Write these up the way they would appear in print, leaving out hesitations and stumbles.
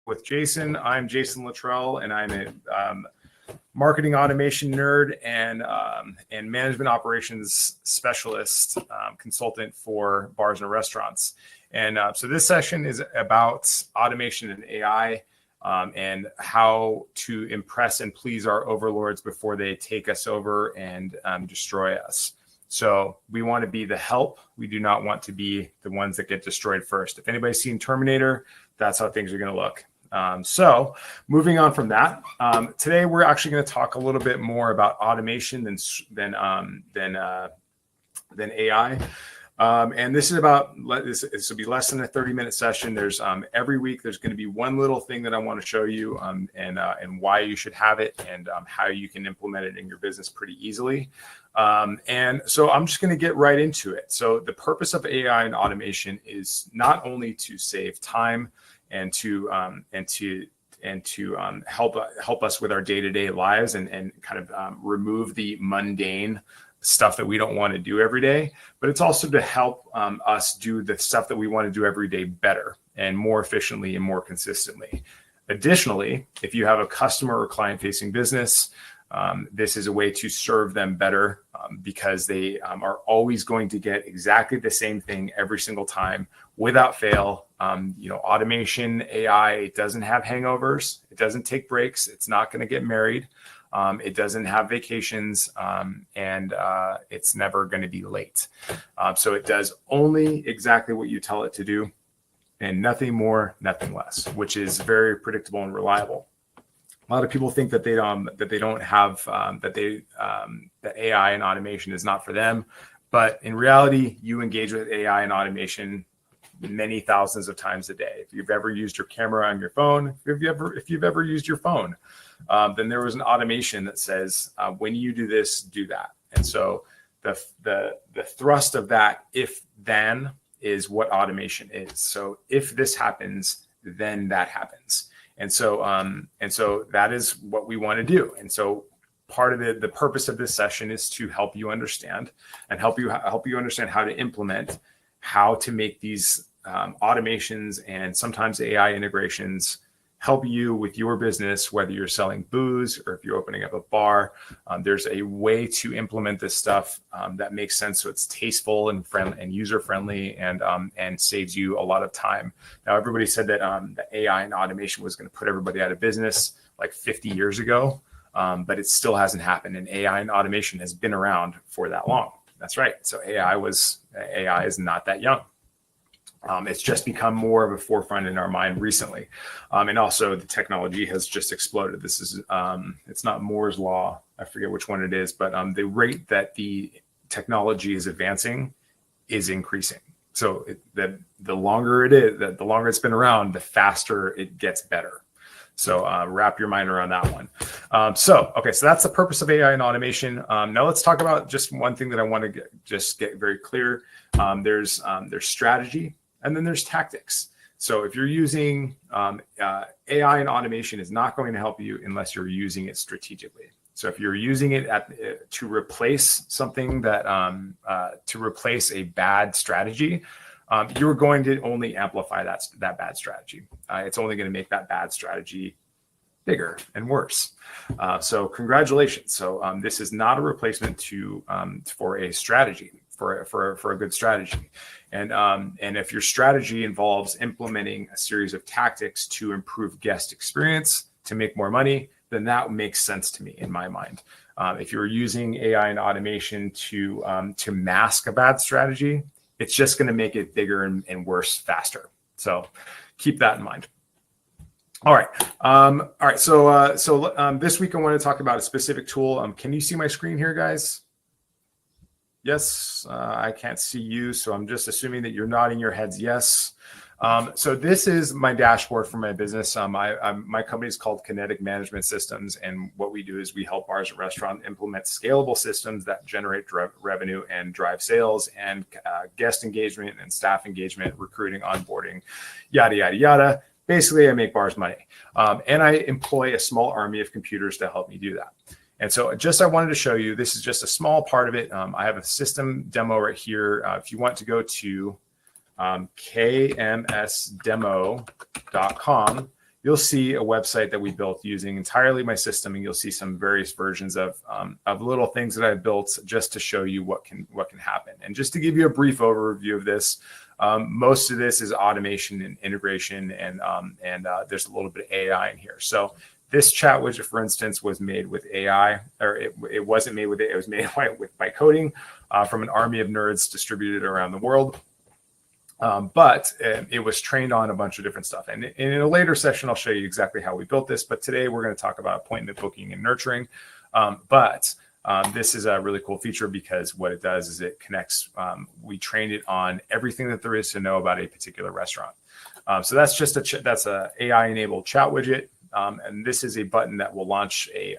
with Jason. I'm Jason Littrell, and I'm a marketing automation nerd and management operations specialist consultant for bars and restaurants. And so this session is about automation and AI and how to impress and please our overlords before they take us over and destroy us. So we want to be the help. We do not want to be the ones that get destroyed first. If anybody's seen Terminator, that's how things are going to look. So moving on from that, today we're actually going to talk a little bit more about automation than AI. And this is about, this will be less than a 30-minute session. There's every week there's going to be one little thing that I want to show you and why you should have it and how you can implement it in your business pretty easily. And so I'm just going to get right into it. So the purpose of AI and automation is not only to save time and to help us with our day-to-day lives and kind of remove the mundane stuff that we don't want to do every day, but it's also to help us do the stuff that we want to do every day better and more efficiently and more consistently. Additionally, if you have a customer or client-facing business, this is a way to serve them better because they are always going to get exactly the same thing every single time without fail. Automation, AI, it doesn't have hangovers. It doesn't take breaks. It's not going to get married. It doesn't have vacations, and it's never going to be late. So it does only exactly what you tell it to do, and nothing more, nothing less, which is very predictable and reliable. A lot of people think that that AI and automation is not for them, but in reality, you engage with AI and automation many thousands of times a day. If you've ever used your camera on your phone, if you've ever used your phone, then there was an automation that says, when you do this, do that. And so the thrust of that if then is what automation is. So if this happens, then that happens. And so that is what we want to do. And so part of the purpose of this session is to help you understand and help you understand how to implement, how to make these automations and sometimes AI integrations help you with your business, whether you're selling booze or if you're opening up a bar. There's a way to implement this stuff that makes sense, so it's tasteful and friendly and user friendly, and saves you a lot of time. Now, everybody said that the AI and automation was going to put everybody out of business like 50 years ago, but it still hasn't happened. And AI and automation has been around for that long. That's right. So AI is not that young. It's just become more of a forefront in our mind recently. And also the technology has just exploded. This is, it's not Moore's law. I forget which one it is, but the rate that the technology is advancing is increasing. So the longer it is, the longer it's been around, the faster it gets better. So wrap your mind around that one. So that's the purpose of AI and automation. Now let's talk about just one thing that I want to get very clear. There's strategy. And then there's tactics. So if you're using AI and automation is not going to help you unless you're using it strategically. So if you're using it to replace something to replace a bad strategy, you're going to only amplify that bad strategy. It's only going to make that bad strategy bigger and worse. So congratulations. So this is not a replacement for a strategy. For a good strategy. And if your strategy involves implementing a series of tactics to improve guest experience, to make more money, then that makes sense to me in my mind. If you're using AI and automation to mask a bad strategy, it's just going to make it bigger and worse faster. So keep that in mind. All right. So this week I want to talk about a specific tool. Can you see my screen here, guys? Yes, I can't see you, so I'm just assuming that you're nodding your heads yes. So this is my dashboard for my business. My company is called Kinetic Management Systems, and what we do is we help bars and restaurants implement scalable systems that generate revenue and drive sales and guest engagement and staff engagement, recruiting, onboarding, yada, yada, yada. Basically, I make bars money, and I employ a small army of computers to help me do that. And so I wanted to show you, this is just a small part of it. I have a system demo right here. If you want to go to kmsdemo.com, you'll see a website that we built using entirely my system, and you'll see some various versions of little things that I built just to show you what can happen. And just to give you a brief overview of this, most of this is automation and integration, and there's a little bit of AI in here. So this chat widget, for instance, was made with AI, or it wasn't made with it. It was made by coding from an army of nerds distributed around the world. But it was trained on a bunch of different stuff. And in a later session, I'll show you exactly how we built this. But today we're going to talk about appointment booking and nurturing. This is a really cool feature because what it does is it connects. We trained it on everything that there is to know about a particular restaurant. So that's just that's a AI-enabled chat widget. And this is a button that will launch a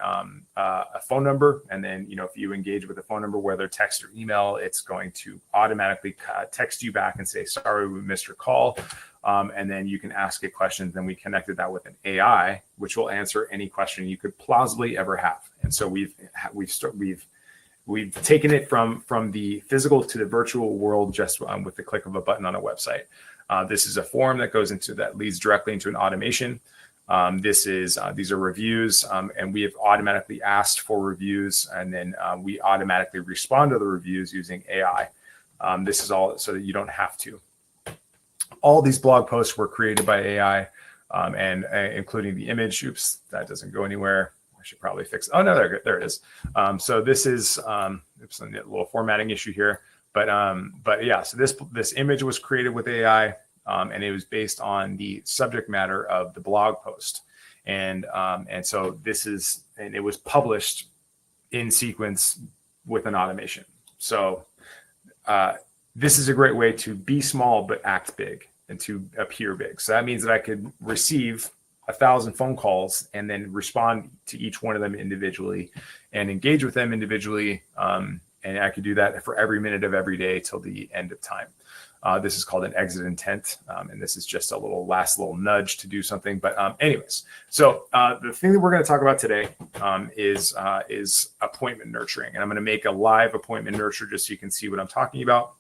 phone number. And then, if you engage with a phone number, whether text or email, it's going to automatically text you back and say, sorry, we missed your call. And then you can ask it questions. Then we connected that with an AI, which will answer any question you could plausibly ever have. And so we've taken it from the physical to the virtual world just with the click of a button on a website. This is a form that leads directly into an automation. These are reviews, and we have automatically asked for reviews, and then we automatically respond to the reviews using AI. This is all so that you don't have to. All these blog posts were created by AI, and including the image. Oops, that doesn't go anywhere. I should probably fix. Oh no, there it is. So this is a little formatting issue here, but yeah. So this image was created with AI. And it was based on the subject matter of the blog post. And so it was published in sequence with an automation. So this is a great way to be small, but act big and to appear big. So that means that I could receive 1,000 phone calls and then respond to each one of them individually and engage with them individually. And I could do that for every minute of every day till the end of time. This is called an exit intent, and this is just a last little nudge to do something. But anyways, so the thing that we're going to talk about today is appointment nurturing, and I'm going to make a live appointment nurture just so you can see what I'm talking about.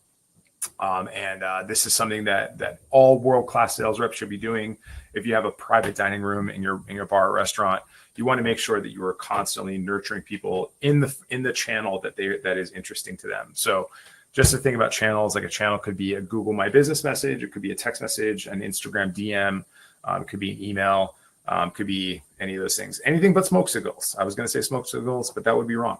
This is something that all world-class sales reps should be doing. If you have a private dining room in your bar or restaurant, you want to make sure that you are constantly nurturing people in the channel that is interesting to them. So just to think about channels, like a channel could be a Google My Business message, it could be a text message, an Instagram DM, it could be an email, could be any of those things. Anything but smoke signals. I was going to say smoke signals, but that would be wrong.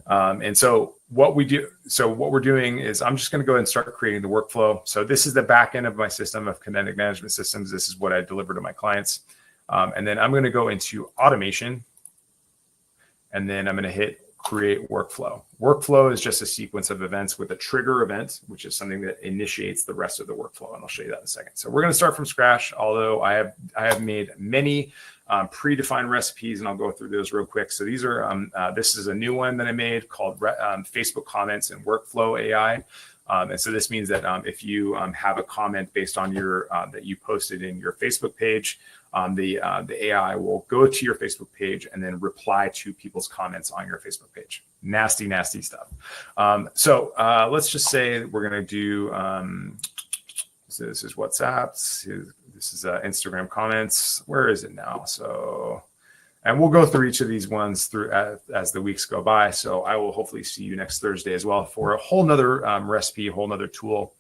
And so what we're doing is I'm just going to go ahead and start creating the workflow. So this is the back end of my system of kinetic management systems. This is what I deliver to my clients. And then I'm going to go into automation, and then I'm going to hit create workflow. Workflow is just a sequence of events with a trigger event, which is something that initiates the rest of the workflow. And I'll show you that in a second. So we're going to start from scratch, although I have made many predefined recipes, and I'll go through those real quick. So these are, this is a new one that I made called Facebook Comments and Workflow AI. And so this means that if you have a comment based on your that you posted in your Facebook page, the AI will go to your Facebook page and then reply to people's comments on your Facebook page. Nasty, nasty stuff. So let's just say we're going to do, so this is WhatsApp. This is Instagram comments. Where is it now? So, and we'll go through each of these ones through as the weeks go by. So I will hopefully see you next Thursday as well for a whole nother recipe, a whole nother tool,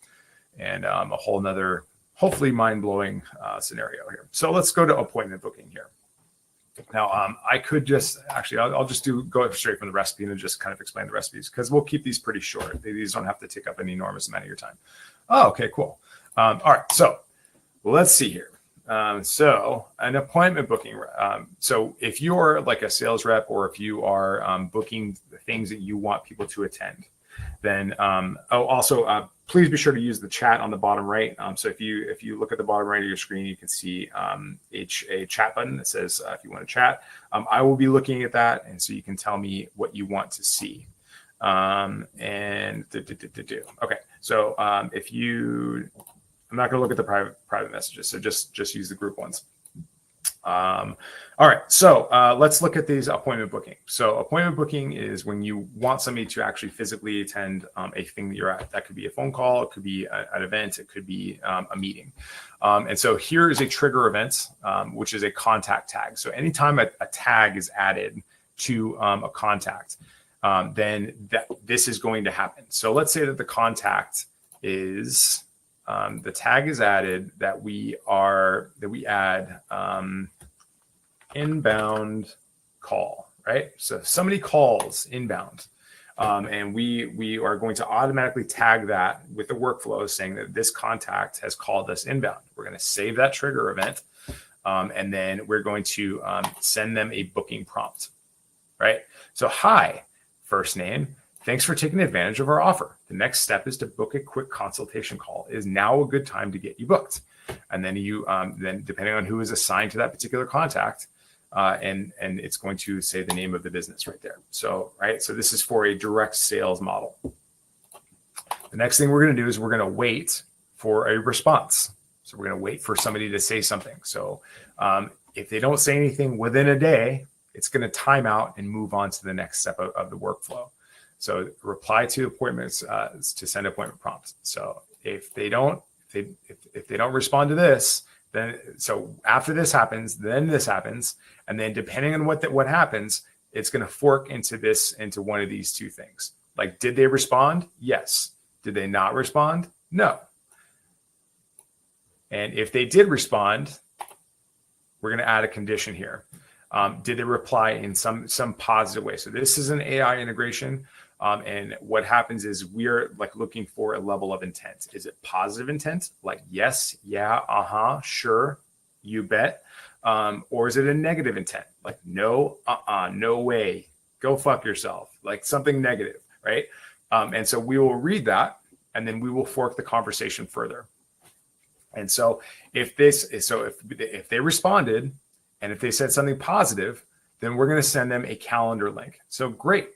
and a whole nother hopefully mind-blowing scenario here. So let's go to appointment booking here. Now, I could just actually, I'll just go straight from the recipe and just kind of explain the recipes because we'll keep these pretty short. These don't have to take up an enormous amount of your time. Oh, okay, cool. All right, so let's see here. So an appointment booking. So if you're like a sales rep or if you are booking the things that you want people to attend, then please be sure to use the chat on the bottom right. So if you look at the bottom right of your screen, you can see a chat button that says if you want to chat. I will be looking at that, and so you can tell me what you want to see. Okay, so I'm not going to look at the private messages, so just use the group ones. All right, so let's look at these appointment booking. So appointment booking is when you want somebody to actually physically attend a thing that you're at. That could be a phone call, it could be an event, it could be a meeting. And so here is a trigger event, which is a contact tag. So anytime a tag is added to a contact, then this is going to happen. So let's say that the contact is the tag is added that we add inbound call, right? So somebody calls inbound, and we are going to automatically tag that with the workflow saying that this contact has called us inbound. We're going to save that trigger event, and then we're going to send them a booking prompt, right? So hi, first name. Thanks for taking advantage of our offer. The next step is to book a quick consultation call. Is now a good time to get you booked? And then you, then depending on who is assigned to that particular contact, and it's going to say the name of the business right there. So, right. So this is for a direct sales model. The next thing we're going to do is we're going to wait for a response. So we're going to wait for somebody to say something. So if they don't say anything within a day, it's going to time out and move on to the next step of the workflow. So reply to appointments to send appointment prompts. So if they don't respond to this, then so after this happens, then this happens, and then depending on what happens, it's going to fork into one of these two things. Like, did they respond? Yes. Did they not respond? No. And if they did respond, we're going to add a condition here. Did they reply in some positive way? So this is an AI integration. And what happens is we're like looking for a level of intent. Is it positive intent? Like, yes, yeah, sure, you bet. Or is it a negative intent? Like, no, no way, go fuck yourself. Like something negative, right? And so we will read that, and then we will fork the conversation further. And so if they responded, and if they said something positive, then we're going to send them a calendar link. So great.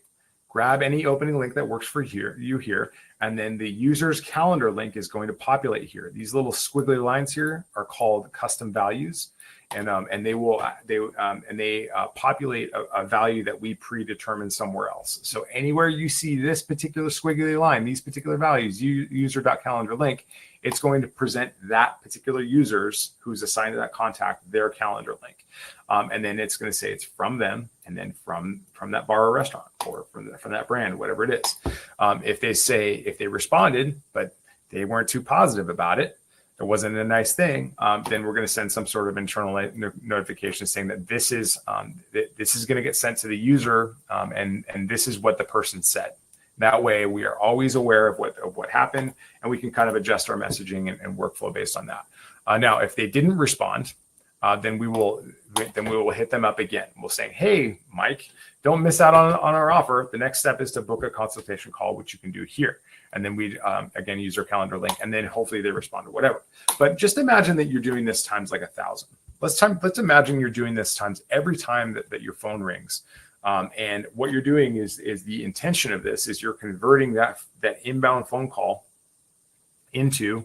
Grab any opening link that works for you here, and then the user's calendar link is going to populate here. These little squiggly lines here are called custom values, and they populate a value that we predetermine somewhere else. So anywhere you see this particular squiggly line, these particular values, user.calendar link, it's going to present that particular user's who's assigned to that contact their calendar link, and then it's going to say it's from them, and then from that bar or restaurant, or from that brand, whatever it is. If they responded but they weren't too positive about it, it wasn't a nice thing, then we're going to send some sort of internal notification saying that this is going to get sent to the user, and this is what the person said. That way, we are always aware of what happened, and we can kind of adjust our messaging and workflow based on that. Now, if they didn't respond, then we will hit them up again. We'll say, hey, Mike, don't miss out on our offer. The next step is to book a consultation call, which you can do here. And then we again use our calendar link, and then hopefully they respond or whatever. But just imagine that you're doing this times like 1,000. Let's imagine you're doing this times every time that your phone rings. And what you're doing is the intention of this is you're converting that inbound phone call into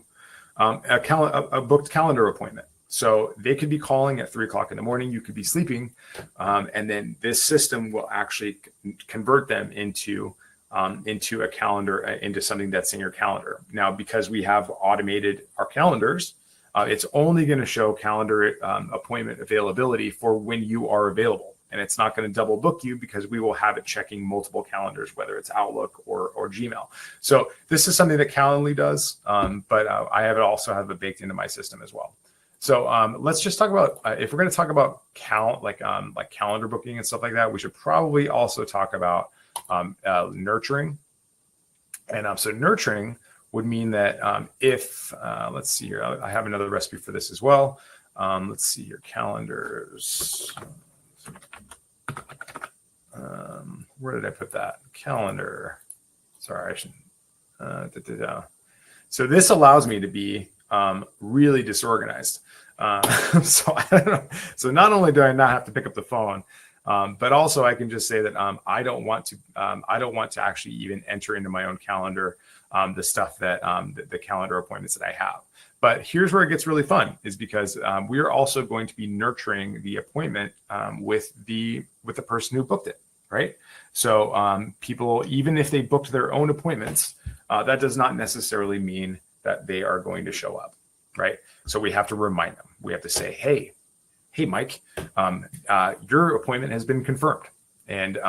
a booked calendar appointment. So they could be calling at 3 o'clock in the morning. You could be sleeping, and then this system will actually convert them into a calendar, into something that's in your calendar. Now, because we have automated our calendars, it's only going to show calendar appointment availability for when you are available. And it's not going to double book you because we will have it checking multiple calendars, whether it's Outlook or Gmail. So this is something that Calendly does, but I also have it baked into my system as well. So let's just talk about if we're going to talk about like calendar booking and stuff like that, we should probably also talk about nurturing. And so nurturing would mean that if let's see here, I have another recipe for this as well. Let's see your calendars. Where did I put that? Calendar. Sorry, I should. So this allows me to be really disorganized. So I don't know. So not only do I not have to pick up the phone, but also I can just say that I don't want to actually even enter into my own calendar the stuff that the calendar appointments that I have. But here's where it gets really fun, is because we are also going to be nurturing the appointment with the person who booked it, right? So people, even if they booked their own appointments, that does not necessarily mean that they are going to show up, right? So we have to remind them. We have to say, hey, Mike, your appointment has been confirmed. And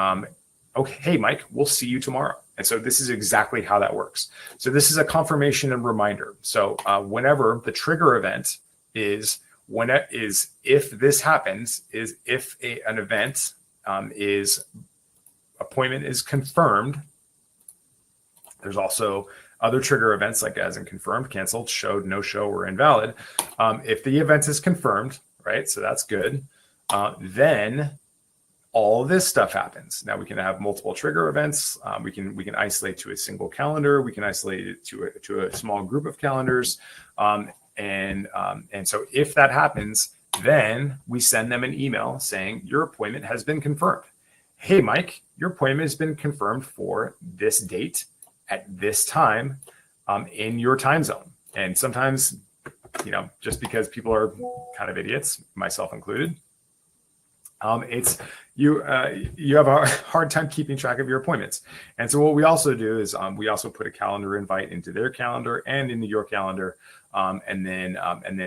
okay, hey, Mike, we'll see you tomorrow. And so this is exactly how that works. So this is a confirmation and reminder. So whenever the trigger event is, if this happens, is if an event appointment is confirmed. There's also other trigger events like as in confirmed, canceled, showed, no show, or invalid. If the event is confirmed, right? So that's good. Then all of this stuff happens. Now we can have multiple trigger events. We can isolate to a single calendar. We can isolate it to a small group of calendars. And so if that happens, then we send them an email saying your appointment has been confirmed. Hey, Mike, your appointment has been confirmed for this date at this time in your time zone. And sometimes, just because people are kind of idiots, myself included, you have a hard time keeping track of your appointments. And so what we also do is we also put a calendar invite into their calendar and into your calendar. And then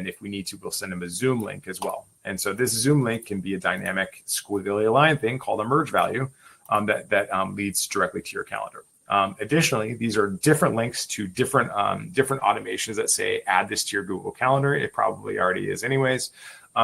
if we need to, we'll send them a Zoom link as well. And so this Zoom link can be a dynamic squiggly line thing called a merge value that leads directly to your calendar. Additionally, these are different links to different automations that say, add this to your Google Calendar. It probably already is anyways.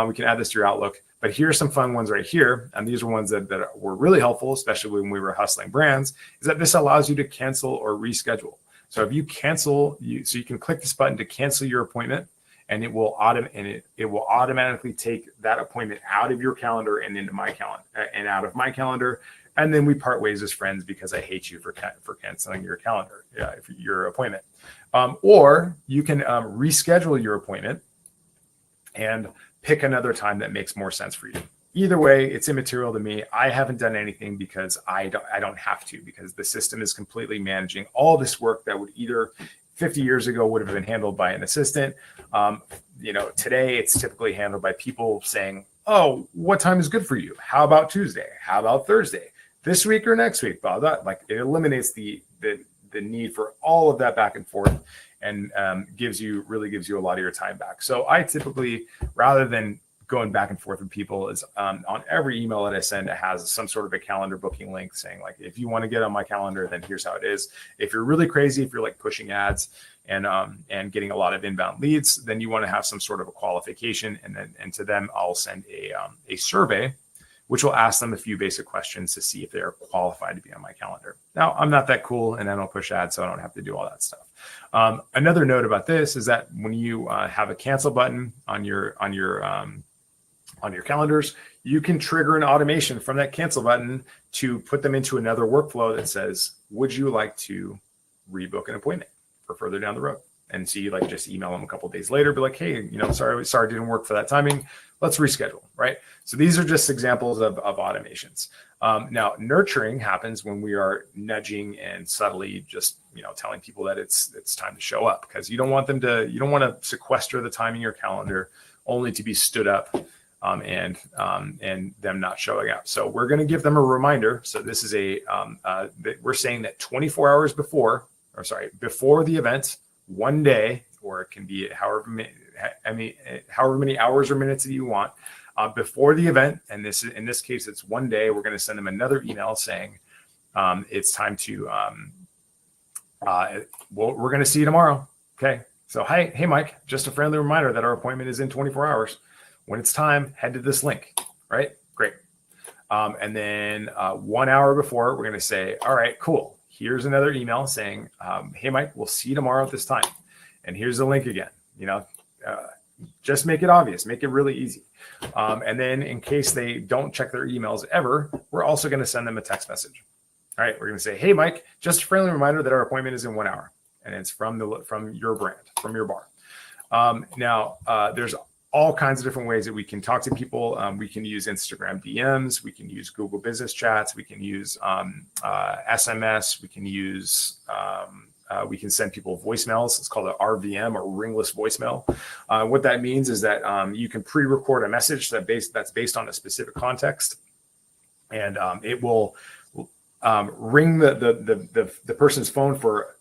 We can add this to your Outlook. But here's some fun ones right here. And these are ones that were really helpful, especially when we were hustling brands, is that this allows you to cancel or reschedule. So if you cancel, so you can click this button to cancel your appointment, and it will automatically take that appointment out of your calendar and into my calendar and out of my calendar. And then we part ways as friends because I hate you for canceling your calendar, your appointment. Or you can reschedule your appointment and pick another time that makes more sense for you. Either way, it's immaterial to me. I haven't done anything because I don't have to, because the system is completely managing all this work that would either 50 years ago would have been handled by an assistant. Today it's typically handled by people saying, oh, what time is good for you? How about Tuesday? How about Thursday? This week or next week? Blah, blah. Like, it eliminates the need for all of that back and forth, and gives you a lot of your time back. So I typically, rather than going back and forth with people, is on every email that I send, it has some sort of a calendar booking link saying, like, if you want to get on my calendar, then here's how it is. If you're really crazy, if you're like pushing ads and getting a lot of inbound leads, then you want to have some sort of a qualification, and to them I'll send a survey, which will ask them a few basic questions to see if they are qualified to be on my calendar. Now, I'm not that cool, and I don't push ads, so I don't have to do all that stuff. Another note about this is that when you have a cancel button on your calendars, you can trigger an automation from that cancel button to put them into another workflow that says, would you like to rebook an appointment for further down the road? And so you just email them a couple of days later, be like, hey, sorry, it didn't work for that timing. Let's reschedule, right? So these are just examples of automations. Now, nurturing happens when we are nudging and subtly just, telling people that it's time to show up, because you don't want to sequester the time in your calendar only to be stood up and them not showing up. So we're going to give them a reminder. So this is we're saying that 24 hours before the event, one day, or it can be however many hours or minutes that you want before the event. And in this case, it's one day. We're going to send them another email saying it's time to. We're going to see you tomorrow. Okay. So hey, Mike, just a friendly reminder that our appointment is in 24 hours. When it's time, head to this link. Right? Great. And then 1 hour before, we're going to say, all right, cool. Here's another email saying, hey, Mike, we'll see you tomorrow at this time. And here's the link again. Just make it obvious, make it really easy. And then in case they don't check their emails ever, we're also going to send them a text message. All right, we're going to say, hey, Mike, just a friendly reminder that our appointment is in 1 hour. And it's from your brand, from your bar. Now, there's all kinds of different ways that we can talk to people. We can use Instagram DMs. We can use Google Business Chats. We can use SMS. We can use we can send people voicemails. It's called an RVM, or ringless voicemail. What that means is that you can pre-record a message that's based on a specific context, and it will ring the person's phone for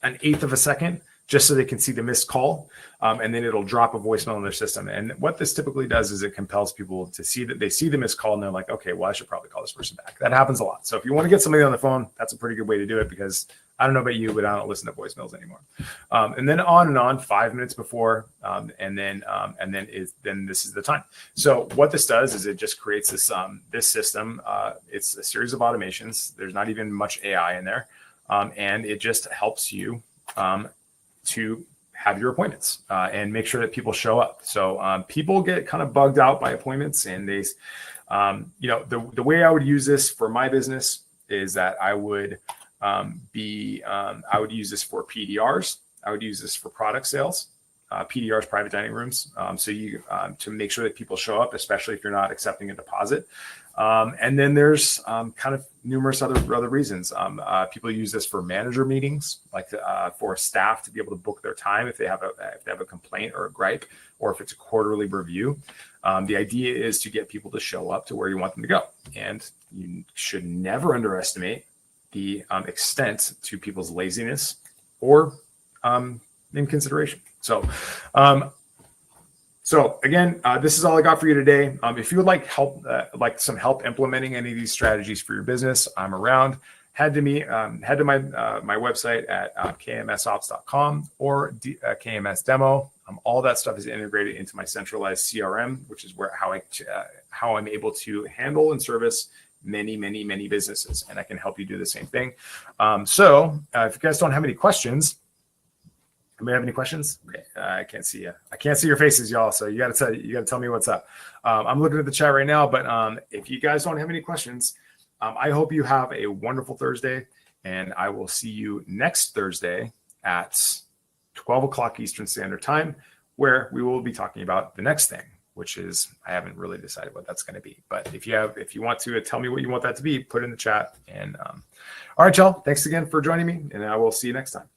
an eighth of a second, just so they can see the missed call, and then it'll drop a voicemail in their system. And what this typically does is it compels people to see that they see the missed call, and they're like, okay, well, I should probably call this person back. That happens a lot. So if you want to get somebody on the phone, that's a pretty good way to do it, because I don't know about you, but I don't listen to voicemails anymore. And then on and on, 5 minutes before, and then this is the time. So what this does is it just creates this system. It's a series of automations. There's not even much AI in there, and it just helps you to have your appointments and make sure that people show up. So people get kind of bugged out by appointments, and they, the way I would use this for my business is that I would use this for PDRs. I would use this for product sales, PDRs, private dining rooms. So you to make sure that people show up, especially if you're not accepting a deposit. And then there's kind of numerous other reasons. People use this for manager meetings, like for staff to be able to book their time if they have a complaint or a gripe, or if it's a quarterly review. The idea is to get people to show up to where you want them to go. And you should never underestimate the extent to people's laziness or inconsideration. So again, this is all I got for you today. If you would like help, some help implementing any of these strategies for your business, I'm around. Head to my website at kmsops.com or KMS demo. All that stuff is integrated into my centralized CRM, which is how I'm able to handle and service many businesses, and I can help you do the same thing. So if you guys don't have any questions, anybody have any questions? Okay, I can't see you. I can't see your faces, y'all. So you got to tell me what's up. I'm looking at the chat right now, but if you guys don't have any questions, I hope you have a wonderful Thursday, and I will see you next Thursday at 12 o'clock Eastern Standard Time, where we will be talking about the next thing, which is, I haven't really decided what that's going to be. But if you want to tell me what you want that to be, put it in the chat. And all right, y'all, thanks again for joining me, and I will see you next time.